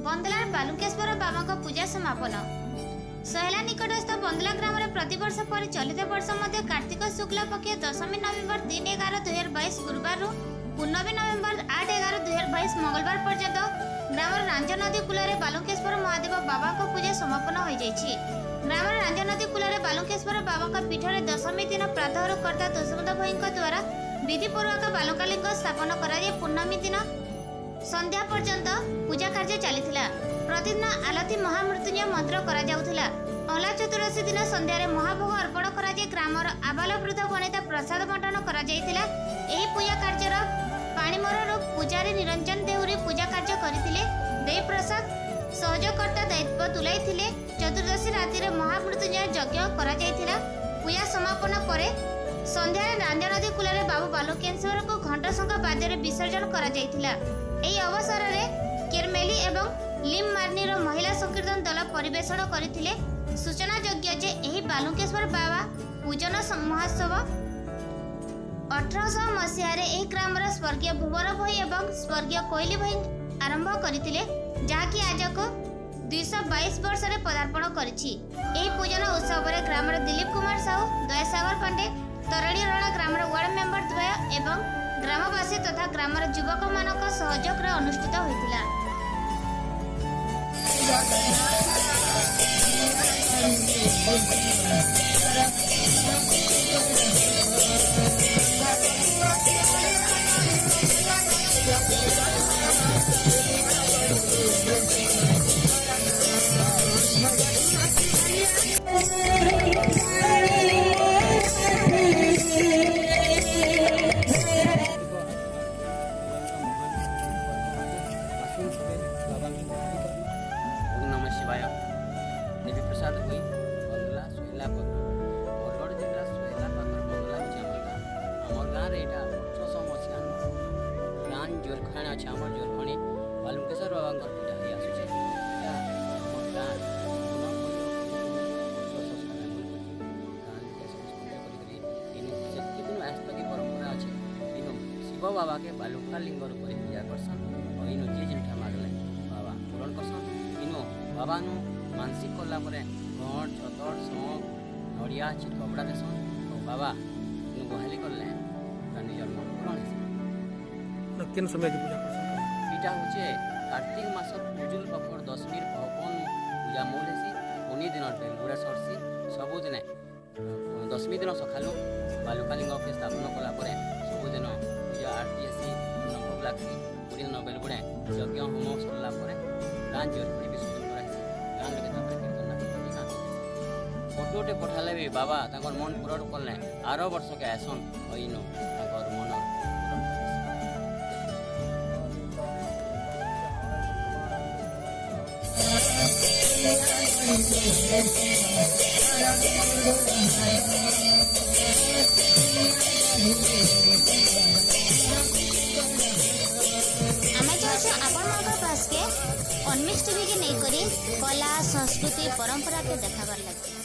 बंदलार बालुकेश्वर बाबा पूजा समापन। सहेला निकटस्थ बंदला ग्राम में प्रतिवर्ष पर चलित वर्ष मध्य कार्तिक शुक्ल पक्ष 10 नवेम्बर 3/11/2022 गुरुवार पूर्णमी नवेम्बर 8/11/2022 मंगलवार पर्यंत ग्राम रांज नदी कूल में बालुकेश्वर महादेव बाबा पूजा समापन हो जाइछि। ग्राम रांज नदी कूल में बालुकेश्वर बाबा पीठ में दशमी दिन प्रातः कर्ता तुषमद भाई द्वारा विधिपूर्वक बालुकालिंग स्थापन कर पूर्णमी दिन संध्या पर्यंत पूजा कार्य चलीथिला। प्रतिदिन आलती महामृत्युंजय मंत्र करा जाउथिला। अहला चतुर्दशी दिन संध्यारे महाभोग अर्पण करा जे ग्रामर आबाल वृद्ध वनिता प्रसाद बंटन करा जाइथिला। एही पूजा कार्यर पाणीमरर पूजारी निरंजन देहुरी पूजा कार्य करथिले। देव प्रसाद सहयोगकर्ता दायित्व तुलाइथिले। चतुर्दशी राति रे महामृत्युंजय यज्ञ करा जाइथिला। पूजा समापन परे संध्यारे रांजनदी कूल में बाबू बालुकेश्वर को घंट शंख बाद्य विसर्जन करा जाइथिला। एही अवसर में केरमेली एवं लिम मार्नीर महिला संकीर्तन दल परिवेषण करथिले। सूचना योग्य जे एही बालुकेश्वर बाबा पूजन महोत्सव 1800 मसीहारे एही ग्रामर स्वर्गीय भुवर भाई एवं स्वर्गीय कोइली भाई आरंभ करथिले, जाकी आजक 222 वर्ष रे पदार्पण करिछि। एही पूजन उत्सव रे ग्रामर दिलीप कुमार साहू, दयासागर पांडे, तरणीय रणा ग्रामर वार्ड मेंबर द्वय एवं ग्रामवासी तथा ग्रामर युवक मानक सहयोग रे अनुष्ठित होइतिला। देवी प्रसाद हुई बंदला सोहेला बरगढ़ जिला सोहेला पाखर बंदला होची आमर गाँव रे एटा 1800 मसीहा गाँ जोरखणी अच्छे आम जोरखणी बालुकेश्वर बाबा पूजा हो आसुचे। परंपरा अच्छे इन शिव बाबा के बालुका लिंग रूप पूजा करसन और इन जी जिनठा मागले बाबा पूरण करसन। इनो बाबा मानसिक कला घट छतर सौंप नड़िया कपड़ा देसन और बाबा गुहाली कले निजर मन पूरण केन समय की पूजा करसन। इटा होचे कार्तिक मास पूजुल पखर दशमी पवन पूजा मूल हेसी। उन्हीं दिन बेलगुड़ा सरसी सबुदिन दशमी दिन सकालू बालुकालिंग के स्थापन कलापर सबुदिन पूजा आरती हेसी भोग लगसी। पूरी दिन बेलगुड़े यज्ञ होम सरला गाँ जोरखणी विसर्जन करासी। गाँ लोग कीर्तन नाच फोटोटे पठाले भी बाबा मन पूरण कले आर वर्ष के आसन इन मन पास के अनमिक्स टीवी के नहीं करी कला संस्कृति परंपरा के देखाबार लगे।